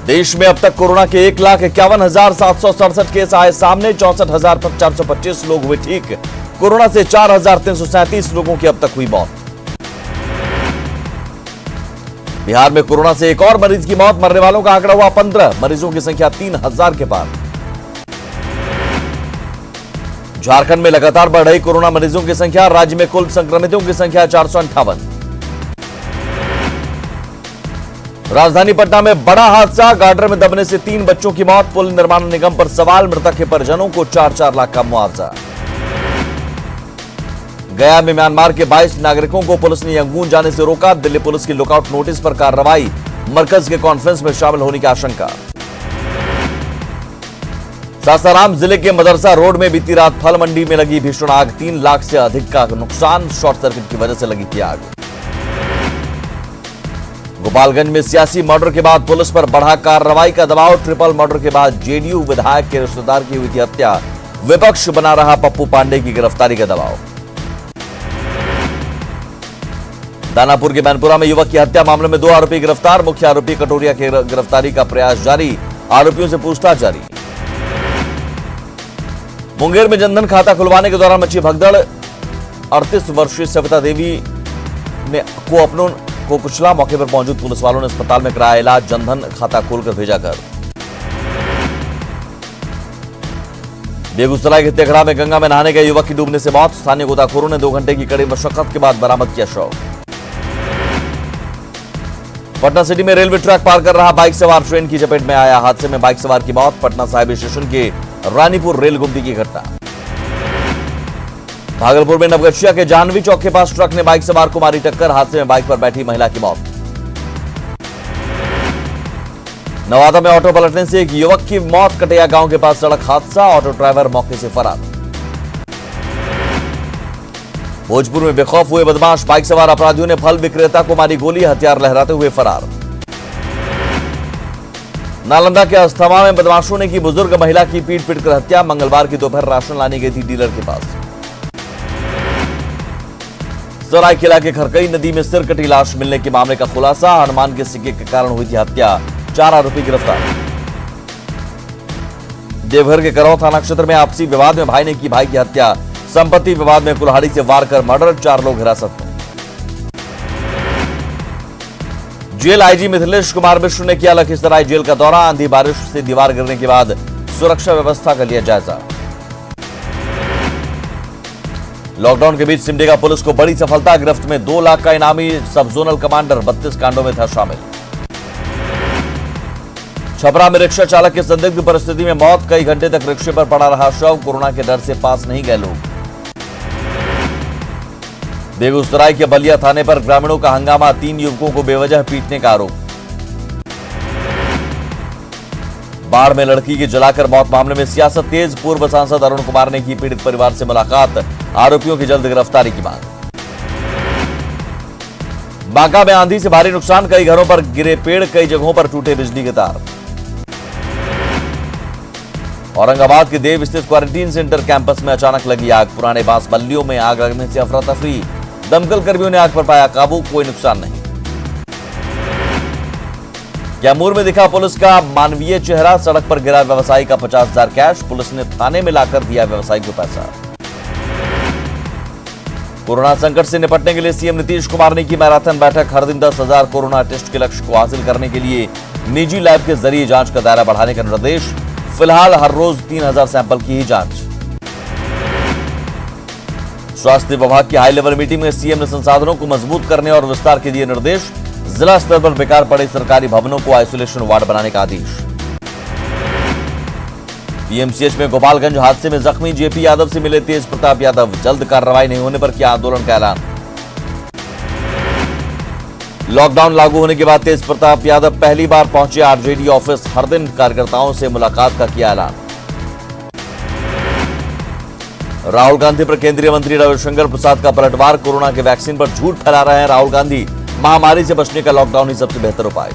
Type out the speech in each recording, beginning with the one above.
देश में अब तक कोरोना के 1,51,767 केस आए सामने। 64,425 लोग हुए ठीक। कोरोना से 4,337 लोगों की अब तक हुई मौत। बिहार में कोरोना से एक और मरीज की मौत। मरने वालों का आंकड़ा हुआ 15। मरीजों की संख्या 3,000 के पार। झारखंड में लगातार बढ़ रही कोरोना मरीजों की संख्या। राज्य में कुल संक्रमितों की संख्या 458। राजधानी पटना में बड़ा हादसा। गार्डर में दबने से 3 बच्चों की मौत। पुल निर्माण निगम पर सवाल। मृतक के परिजनों को 4-4 लाख का मुआवजा। गया में म्यांमार के 22 नागरिकों को पुलिस ने यंगून जाने से रोका। दिल्ली पुलिस की लुकआउट नोटिस पर कार्रवाई। मरकज के कॉन्फ्रेंस में शामिल होने की आशंका। सासाराम जिले के मदरसा रोड में बीती रात फल मंडी में लगी भीषण आग। 3 लाख से अधिक का नुकसान। शॉर्ट सर्किट की वजह से लगी थी आग। गोपालगंज में सियासी मर्डर के बाद पुलिस पर बढ़ा कार्रवाई का दबाव। ट्रिपल मर्डर के बाद जेडीयू विधायक के रिश्तेदार की हुई थी हत्या। विपक्ष बना रहा पप्पू पांडे की गिरफ्तारी का दबाव। दानापुर के मैनपुरा में युवक की हत्या मामले में 2 आरोपी गिरफ्तार। मुख्य आरोपी कटोरिया की गिरफ्तारी का प्रयास जारी। आरोपियों से पूछताछ जारी। मुंगेर में जनधन खाता खुलवाने के दौरान मची भगदड़। 38 वर्षीय सविता देवी ने अपनों को कुचला। मौके पर मौजूद पुलिस वालों ने अस्पताल में कराया इलाज। जनधन खाता खोलकर भेजा घर। बेगूसराय के तेघड़ा में गंगा में नहाने गए युवक की डूबने से मौत। स्थानीय गोताखोरों ने 2 घंटे की कड़ी मशक्कत के बाद बरामद किया शव। पटना सिटी में रेलवे ट्रैक पार कर रहा बाइक सवार ट्रेन की चपेट में आया। हादसे में बाइक सवार की मौत। पटना साहिब स्टेशन के रानीपुर रेल गुमटी की घटना। भागलपुर में नवगछिया के जाह्नवी चौक के पास ट्रक ने बाइक सवार को मारी टक्कर। हादसे में बाइक पर बैठी महिला की मौत। नवादा में ऑटो पलटने से एक युवक की मौत। कटिया गांव के पास सड़क हादसा। ऑटो ड्राइवर मौके से फरार। भोजपुर में बेखौफ हुए बदमाश। बाइक सवार अपराधियों ने फल विक्रेता को मारी गोली। हथियार लहराते हुए फरार। नालंदा के अस्थामा में बदमाशों ने की बुजुर्ग महिला की पीट कर हत्या। मंगलवार की दोपहर राशन लाने गई थी डीलर के पास। सरायकेला के खरकई नदी में सिर कटी लाश मिलने के मामले का खुलासा। हनुमान के सिक्के के कारण हुई थी हत्या। 4 आरोपी गिरफ्तार। देवघर के करौं थाना क्षेत्र में आपसी विवाद में भाई ने की भाई की हत्या। संपत्ति विवाद में कुल्हाड़ी से वार कर मर्डर। 4 लोग हिरासत में। जेल आईजी मिथिलेश कुमार मिश्र ने किया लखीसराय जेल का दौरा। आंधी बारिश से दीवार गिरने के बाद सुरक्षा व्यवस्था का लिया जायजा। लॉकडाउन के बीच सिमडेगा पुलिस को बड़ी सफलता। गिरफ्त में 2 लाख का इनामी सब जोनल कमांडर 32 कांडों में था शामिल। छपरा में रिक्शा चालक की संदिग्ध परिस्थिति में मौत। कई घंटे तक रिक्शे पर पड़ा रहा शव। कोरोना के डर से पास नहीं गए लोग। बेगूसराय के बलिया थाने पर ग्रामीणों का हंगामा। 3 युवकों को बेवजह पीटने का आरोप। बाढ़ में लड़की की जलाकर मौत मामले में सियासत तेज। पूर्व सांसद अरुण कुमार ने की पीड़ित परिवार से मुलाकात। आरोपियों की जल्द गिरफ्तारी की मांग। बांका में आंधी से भारी नुकसान। कई घरों पर गिरे पेड़। कई जगहों पर टूटे बिजली के तार। औरंगाबाद के देव स्थित क्वारंटीन सेंटर कैंपस में अचानक लगी आग। पुराने बांस बल्लियों में आग लगने से अफरा तफरी। दमकल कर्मियों ने आग पर पाया काबू। कोई नुकसान नहीं। कैमूर में दिखा पुलिस का मानवीय चेहरा। सड़क पर गिरा व्यवसायी का 50,000 कैश। पुलिस ने थाने में लाकर दिया व्यवसायी को पैसा। कोरोना संकट से निपटने के लिए सीएम नीतीश कुमार ने की मैराथन बैठक। हर दिन 10,000 कोरोना टेस्ट के लक्ष्य को हासिल करने के लिए निजी लैब के जरिए जांच का दायरा बढ़ाने का निर्देश। फिलहाल हर रोज 3,000 सैंपल की ही जांच। स्वास्थ्य विभाग की हाई लेवल मीटिंग में सीएम ने संसाधनों को मजबूत करने और विस्तार के दिए निर्देश। जिला स्तर पर बेकार पड़े सरकारी भवनों को आइसोलेशन वार्ड बनाने का आदेश। पीएमसीएच में गोपालगंज हादसे में जख्मी जेपी यादव से मिले तेज प्रताप यादव। जल्द कार्रवाई नहीं होने पर किया आंदोलन का ऐलान। लॉकडाउन लागू होने के बाद तेज प्रताप यादव पहली बार पहुंचे आरजेडी ऑफिस। हर दिन कार्यकर्ताओं से मुलाकात का किया ऐलान। राहुल गांधी पर केंद्रीय मंत्री रविशंकर प्रसाद का पलटवार। कोरोना के वैक्सीन पर झूठ फैला रहे हैं राहुल गांधी। महामारी से बचने का लॉकडाउन ही सबसे बेहतर उपाय।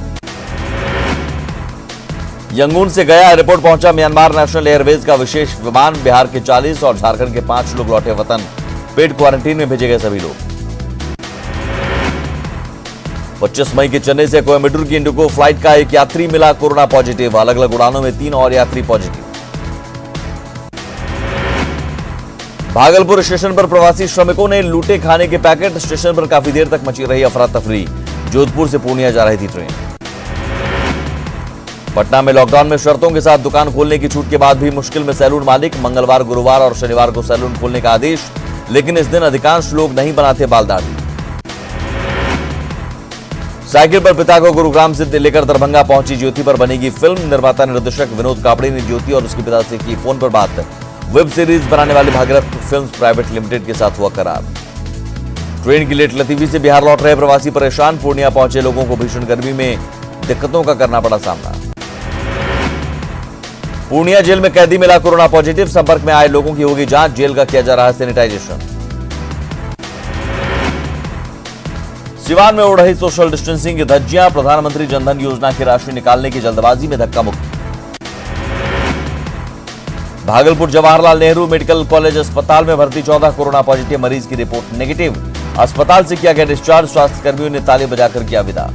यंगून से गया एयरपोर्ट पहुंचा म्यांमार नेशनल एयरवेज का विशेष विमान। बिहार के 40 और झारखंड के 5 लोग लौटे वतन। पेड क्वारंटीन में भेजे गए सभी लोग। 25 मई के चेन्नई से कोयम्बटूर की इंडिगो फ्लाइट का एक यात्री मिला कोरोना पॉजिटिव। अलग अलग उड़ानों में 3 और यात्री पॉजिटिव। भागलपुर स्टेशन पर प्रवासी श्रमिकों ने लूटे खाने के पैकेट। स्टेशन पर काफी देर तक मची रही अफरा तफरी। जोधपुर से पूर्णिया जा रही थी ट्रेन। पटना में लॉकडाउन में शर्तों के साथ दुकान खोलने की छूट के बाद भी मुश्किल में सैलून मालिक। मंगलवार, गुरुवार और शनिवार को सैलून खोलने का आदेश, लेकिन इस दिन अधिकांश लोग नहीं बनाते बाल दाढ़ी। साइकिल पर पिता को गुरुग्राम से लेकर दरभंगा पहुंची ज्योति पर बनेगी फिल्म। निर्माता निर्देशक विनोद कापड़ी ने ज्योति और उसके पिता से की फोन पर बात। वेब सीरीज बनाने वाली भागीरथ फिल्म्स प्राइवेट लिमिटेड के साथ हुआ करार। ट्रेन की लेट लतीफी से बिहार लौट रहे प्रवासी परेशान। पूर्णिया पहुंचे लोगों को भीषण गर्मी में दिक्कतों का करना पड़ा सामना। पूर्णिया जेल में कैदी मिला कोरोना पॉजिटिव। संपर्क में आए लोगों की होगी जांच। जेल का किया जा रहा है सैनिटाइजेशन। सिवान में उड़ रही सोशल डिस्टेंसिंग की धज्जियां। प्रधानमंत्री जनधन योजना की राशि निकालने की जल्दबाजी में धक्का मुक्की। भागलपुर जवाहरलाल नेहरू मेडिकल कॉलेज अस्पताल में भर्ती 14 कोरोना पॉजिटिव मरीज की रिपोर्ट नेगेटिव। अस्पताल से किया गया डिस्चार्ज। स्वास्थ्य कर्मियों ने ताली बजाकर किया विदा।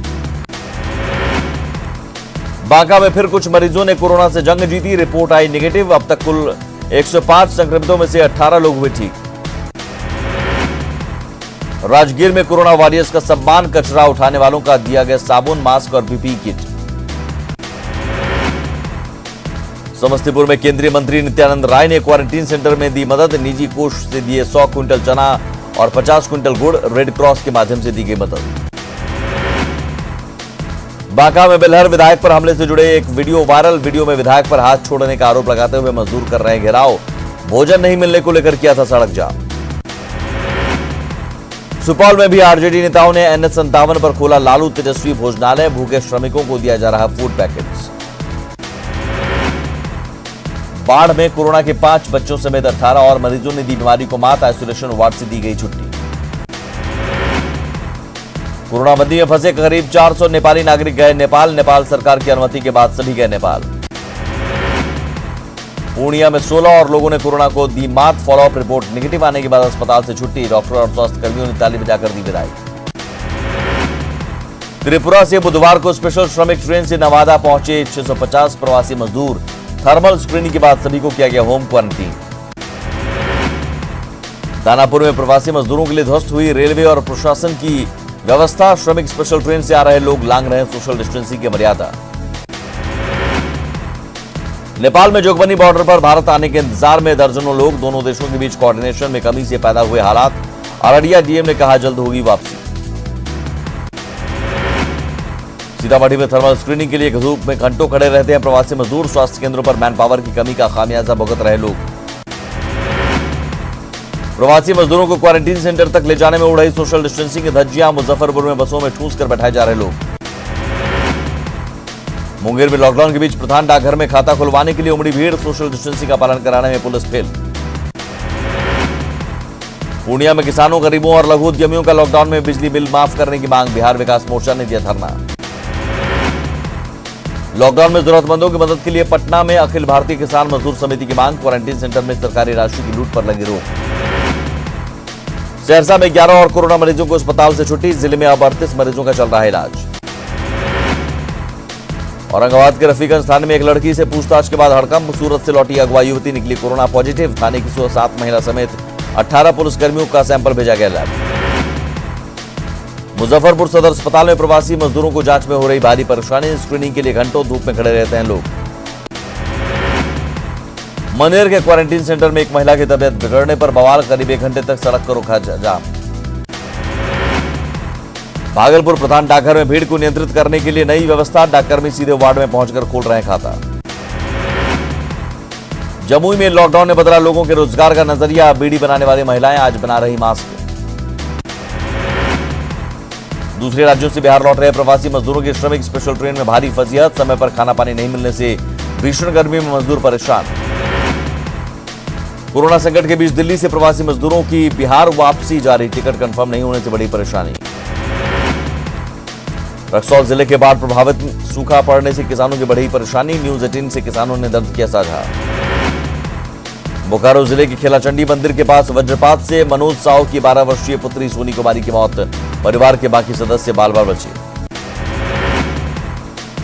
बांका में फिर कुछ मरीजों ने कोरोना से जंग जीती। रिपोर्ट आई नेगेटिव। अब तक कुल 105 संक्रमितों में से 18 लोग हुए ठीक। राजगीर में कोरोना वॉरियर्स का सम्मान। कचरा उठाने वालों का दिया गया साबुन, मास्क और पीपीई किट। समस्तीपुर में केंद्रीय मंत्री नित्यानंद राय ने क्वारंटीन सेंटर में दी मदद। निजी कोष से दिए 100 क्विंटल चना और 50 क्विंटल गुड़। रेड क्रॉस के माध्यम से दी गई मदद। बांका में बेलहर विधायक पर हमले से जुड़े एक वीडियो वायरल। वीडियो में विधायक पर हाथ छोड़ने का आरोप लगाते हुए मजदूर कर रहे हैं घेराव। भोजन नहीं मिलने को लेकर किया था सड़क जाम। सुपौल में भी आरजेडी नेताओं ने NH57 पर खोला लालू तेजस्वी भोजनालय। भूखे श्रमिकों को दिया जा रहा फूड पैकेट्स। बाढ़ में कोरोना के 5 बच्चों समेत 18 और मरीजों ने दी बीमारी को मात। आइसोलेशन वार्ड से दी गई छुट्टी। कोरोना बंदी में फंसे करीब 400 नेपाली नागरिक गए नेपाल। नेपाल सरकार की अनुमति के बाद सभी गए नेपाल। पूर्णिया में 16 और लोगों ने कोरोना को दी मात। फॉलोअप रिपोर्ट नेगेटिव आने के बाद अस्पताल से छुट्टी। डॉक्टर और स्वास्थ्य कर्मियों ने ताली बजाकर दी विदाई। त्रिपुरा से बुधवार को स्पेशल श्रमिक ट्रेन से नवादा पहुंचे 650 प्रवासी मजदूर। थर्मल स्क्रीनिंग के बाद सभी को किया गया होम क्वारंटीन। दानापुर में प्रवासी मजदूरों के लिए ध्वस्त हुई रेलवे और प्रशासन की व्यवस्था। श्रमिक स्पेशल ट्रेन से आ रहे लोग लांग रहे हैं सोशल डिस्टेंसिंग की मर्यादा। नेपाल में जोगबनी बॉर्डर पर भारत आने के इंतजार में दर्जनों लोग। दोनों देशों के बीच कोऑर्डिनेशन में कमी से पैदा हुए हालात। अररिया डीएम ने कहा जल्द होगी वापसी। सीतामढ़ी में थर्मल स्क्रीनिंग के लिए धूप में घंटों खड़े रहते हैं प्रवासी मजदूर। स्वास्थ्य केंद्रों पर मैन पावर की कमी का खामियाजा भुगत रहे लोग। प्रवासी मजदूरों को क्वारंटीन सेंटर तक ले जाने में उड़ रही सोशल डिस्टेंसिंग की धज्जियां। मुजफ्फरपुर में बसों में ठूस कर बैठाए जा रहे लोग। मुंगेर में लॉकडाउन के बीच प्रधान डाकघर में खाता खुलवाने के लिए उमड़ी भीड़। सोशल डिस्टेंसिंग का पालन कराने में पुलिस फेल। पूर्णिया में किसानों, गरीबों और लघु उद्यमियों का लॉकडाउन में बिजली बिल माफ करने की मांग। बिहार विकास मोर्चा ने दिया धरना। लॉकडाउन में जरूरतमंदों की मदद के लिए पटना में अखिल भारतीय किसान मजदूर समिति की मांग। क्वारंटीन सेंटर में सरकारी राशि की लूट पर लगी रोक। सहरसा में 11 और कोरोना मरीजों को अस्पताल से छुट्टी। जिले में अब 38 मरीजों का चल रहा है इलाज। औरंगाबाद के रफीगंज थाने में एक लड़की से पूछताछ के बाद हड़कंप। सूरत से लौटी अगवा युवती निकली कोरोना पॉजिटिव। थाने की 107 महिला समेत 18 पुलिसकर्मियों का सैंपल भेजा गया लैब। मुजफ्फरपुर सदर अस्पताल में प्रवासी मजदूरों को जांच में हो रही भारी परेशानी। स्क्रीनिंग के लिए घंटों धूप में खड़े रहते हैं लोग। मनेर के क्वारंटीन सेंटर में एक महिला की तबीयत बिगड़ने पर बवाल। करीब 1 घंटे तक सड़क को रोका जाम। भागलपुर प्रधान डाकघर में भीड़ को नियंत्रित करने के लिए नई व्यवस्था। डाककर्मी सीधे वार्ड में पहुंचकर खोल रहे हैं खाता। जमुई में लॉकडाउन ने बदला लोगों के रोजगार का नजरिया। बीड़ी बनाने वाली महिलाएं आज बना रही मास्क। दूसरे राज्यों से बिहार लौट रहे प्रवासी मजदूरों की श्रमिक स्पेशल ट्रेन में भारी फजीहत। समय पर खाना पानी नहीं मिलने से भीषण गर्मी में मजदूर परेशान। कोरोना संकट के बीच दिल्ली से प्रवासी मजदूरों की बिहार वापसी जारी। टिकट कंफर्म नहीं होने से बड़ी परेशानी। रक्सौल जिले के बाढ़ प्रभावित सूखा पड़ने से किसानों की बढ़ी परेशानी। न्यूज 18 से किसानों ने दर्द किया साझा। बोकारो जिले के खेलाचंडी मंदिर के पास वज्रपात से मनोज साहू की 12 वर्षीय पुत्री सोनी कुमारी की मौत। परिवार के बाकी सदस्य बाल बाल बचे।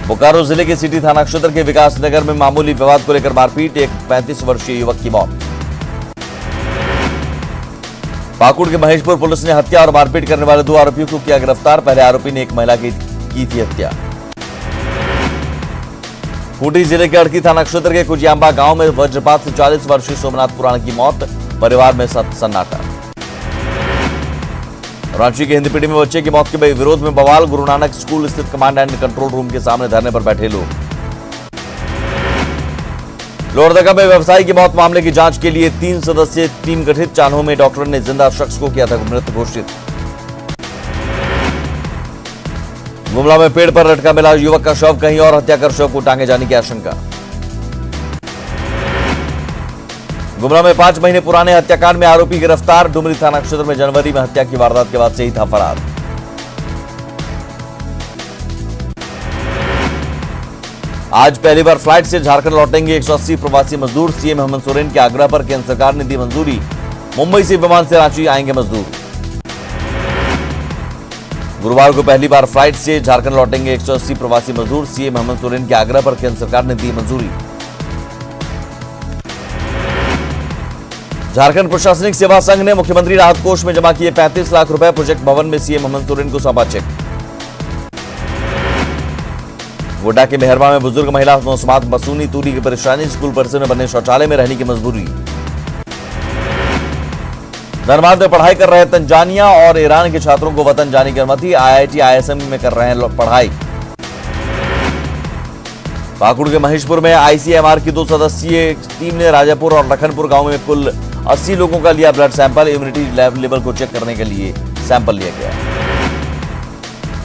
बोकारो जिले के सिटी थाना क्षेत्र के विकास नगर में मामूली विवाद को लेकर मारपीट, एक 35 वर्षीय युवक की मौत। पाकुड़ के महेशपुर पुलिस ने हत्या और मारपीट करने वाले 2 आरोपियों को किया गिरफ्तार। पहले आरोपी ने एक महिला की थी हत्या। खूंटी जिले के अड़की थाना क्षेत्र के कुजियांबा गांव में वज्रपात से 40 वर्षीय सोमनाथ पुराण की मौत, परिवार में सन्नाटा। रांची के हिंदपीढ़ी में बच्चे की मौत के विरोध में बवाल, गुरु नानक स्कूल स्थित कमांड एंड कंट्रोल रूम के सामने धरने पर बैठे लोग। लोहरदगा में व्यवसायी की मौत मामले की जांच के लिए 3 सदस्यीय टीम गठित। चान्हो में डॉक्टर ने जिंदा शख्स को किया था मृत घोषित। गुमला में पेड़ पर लटका मिला युवक का शव, कहीं और हत्या कर शव को टांगे जाने की आशंका। गुमला में 5 महीने पुराने हत्याकांड में आरोपी गिरफ्तार। डुमरी थाना क्षेत्र में जनवरी में हत्या की वारदात के बाद से ही था फरार। आज पहली बार फ्लाइट से झारखंड लौटेंगे 180 प्रवासी मजदूर। सीएम हेमंत सोरेन के आग्रह पर केंद्र सरकार ने दी मंजूरी। मुंबई से विमान से रांची आएंगे मजदूर। गुरुवार को पहली बार फ्लाइट से झारखंड लौटेंगे 180 प्रवासी मजदूर। सीएम हेमंत सोरेन के आग्रह पर केंद्र सरकार ने दी मंजूरी। झारखंड प्रशासनिक सेवा संघ ने मुख्यमंत्री राहत कोष में जमा किए 35 लाख रुपए। प्रोजेक्ट भवन में सीएम हेमंत सोरेन को सौंपा चेक। गोड्डा के मेहरमा में बुजुर्ग महिला मौसमात मसूनी तूरी की परेशानी, स्कूल परिसर में बने शौचालय में रहने की मजबूरी। धनबाद में पढ़ाई कर रहे तंजानिया और ईरान के छात्रों को वतन जाने की अनुमति। आईआईटी आईएसएम में कर रहे हैं पढ़ाई। पाकुड़ के महेशपुर में आईसीएमआर की 2 सदस्यीय टीम ने राजापुर और लखनपुर गांव में कुल 80 लोगों का लिया ब्लड सैंपल। इम्यूनिटी लेवल को चेक करने के लिए सैंपल लिया गया।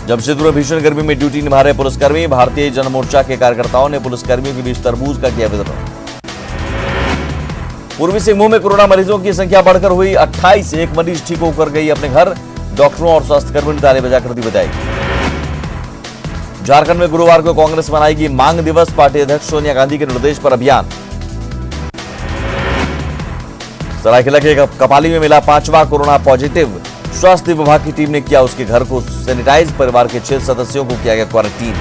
जमशेदपुर में भीषण गर्मी में ड्यूटी निभा रहे पुलिसकर्मी। भारतीय जनमोर्चा के कार्यकर्ताओं ने पुलिसकर्मियों के बीच तरबूज का किया वितरण। पूर्वी सिंहभूम में कोरोना मरीजों की संख्या बढ़कर हुई 28। एक मरीज ठीक होकर गई अपने घर। डॉक्टरों और स्वास्थ्यकर्मियों ने ताली बजाकर दी बधाई। झारखंड में गुरुवार को कांग्रेस मनाएगी मांग दिवस। पार्टी अध्यक्ष सोनिया गांधी के निर्देश पर अभियान। सरायकेला के कपाली में मिला 5वां कोरोना पॉजिटिव। स्वास्थ्य विभाग की टीम ने किया उसके घर को सैनिटाइज। परिवार के 6 सदस्यों को किया गया क्वारंटीन।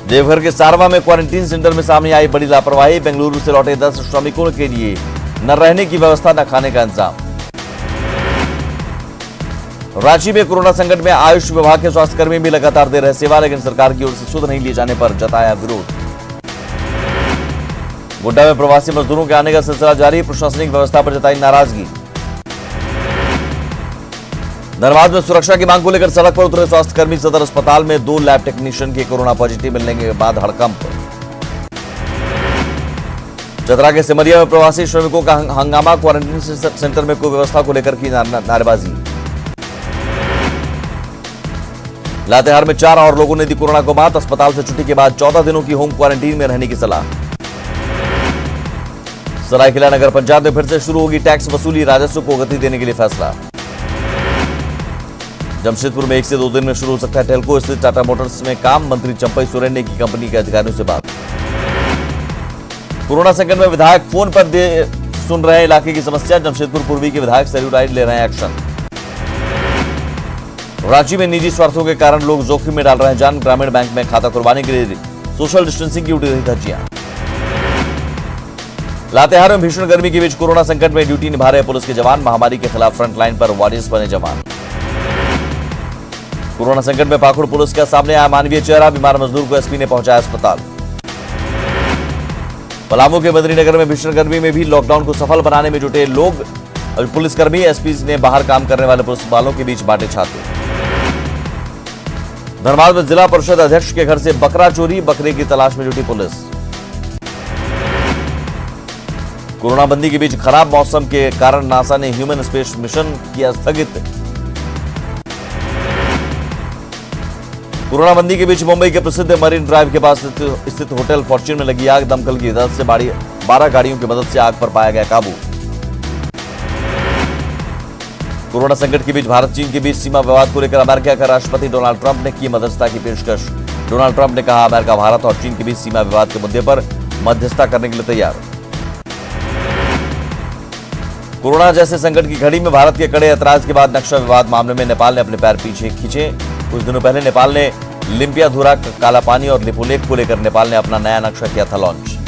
देवघर के सारवा में क्वारंटीन सेंटर में सामने आई बड़ी लापरवाही। बेंगलुरु से लौटे 10 श्रमिकों के लिए न रहने की व्यवस्था न खाने का इंतजाम। रांची में कोरोना संकट में आयुष विभाग के स्वास्थ्यकर्मी भी लगातार दे रहे सेवा, लेकिन सरकार की ओर से सुध नहीं लिए जाने पर जताया विरोध। गोड्डा में प्रवासी मजदूरों के आने का सिलसिला जारी। प्रशासनिक व्यवस्था पर जताई नाराजगी। धनबाद में सुरक्षा की मांग को लेकर सड़क पर उतरे स्वास्थ्यकर्मी। सदर अस्पताल में 2 लैब टेक्नीशियन के कोरोना पॉजिटिव मिलने के बाद हड़कंप। चतरा के सिमरिया में प्रवासी श्रमिकों का हंगामा। क्वारंटीन सेंटर में कोई व्यवस्था को लेकर की नारेबाजी। लातेहार में 4 और लोगों ने दी कोरोना को मात। अस्पताल से छुट्टी के बाद 14 दिनों की होम क्वारंटीन में रहने की सलाह। सरायकेला नगर पंचायत में फिर से शुरू होगी टैक्स वसूली। राजस्व को गति देने के लिए फैसला। जमशेदपुर में 1 से 2 दिन में शुरू हो सकता है टेल्को स्थित टाटा मोटर्स में काम। मंत्री चंपई सोरेन ने की कंपनी के अधिकारियों से बात। कोरोना संकट में विधायक फोन पर सुन रहे इलाके की समस्या। जमशेदपुर पूर्वी के विधायक सैल्यूटाइड ले रहे हैं एक्शन। रांची में निजी स्वार्थों के कारण लोग जोखिम में डाल रहे हैं जान। ग्रामीण बैंक में खाता खुलवाने के लिए सोशल डिस्टेंसिंग की उठी रही धज्जियां। लातेहार में भीषण गर्मी के बीच कोरोना संकट में ड्यूटी निभा रहे पुलिस के जवान। महामारी के खिलाफ फ्रंटलाइन पर वॉरियर्स बने जवान। कोरोना संकट में पाकुड़ पुलिस का सामने आया मानवीय चेहरा। बीमार मजदूर को एसपी ने पहुंचाया अस्पताल। पलामू के बद्रीनगर में भीषण गर्मी में भी लॉकडाउन को सफल बनाने में जुटे लोग। पुलिसकर्मी एसपी ने बाहर काम करने वाले पुलिस वालों के बीच बांटे छाते। धनबाद में जिला परिषद अध्यक्ष के घर से बकरा चोरी। बकरे की तलाश में जुटी पुलिस। कोरोना बंदी के बीच खराब मौसम के कारण नासा ने ह्यूमन स्पेस मिशन किया स्थगित। कोरोना बंदी के बीच मुंबई के प्रसिद्ध मरीन ड्राइव के पास स्थित होटल फॉर्च्यून में लगी आग। दमकल की मदद से 12 गाड़ियों की मदद से आग पर पाया गया काबू। कोरोना संकट के बीच भारत चीन के बीच सीमा विवाद को लेकर अमेरिका के राष्ट्रपति डोनाल्ड ट्रंप ने की मध्यस्थता की पेशकश। डोनाल्ड ट्रंप ने कहा अमेरिका भारत और चीन के बीच सीमा विवाद के मुद्दे पर मध्यस्थता करने के लिए तैयार। कोरोना जैसे संकट की घड़ी में भारत के कड़े ऐतराज के बाद नक्शा विवाद मामले में नेपाल ने अपने पैर पीछे खींचे। कुछ दिनों पहले नेपाल ने लिम्पियाधुरा, कालापानी और लिपुलेख को लेकर नेपाल ने अपना नया नक्शा किया था लॉन्च।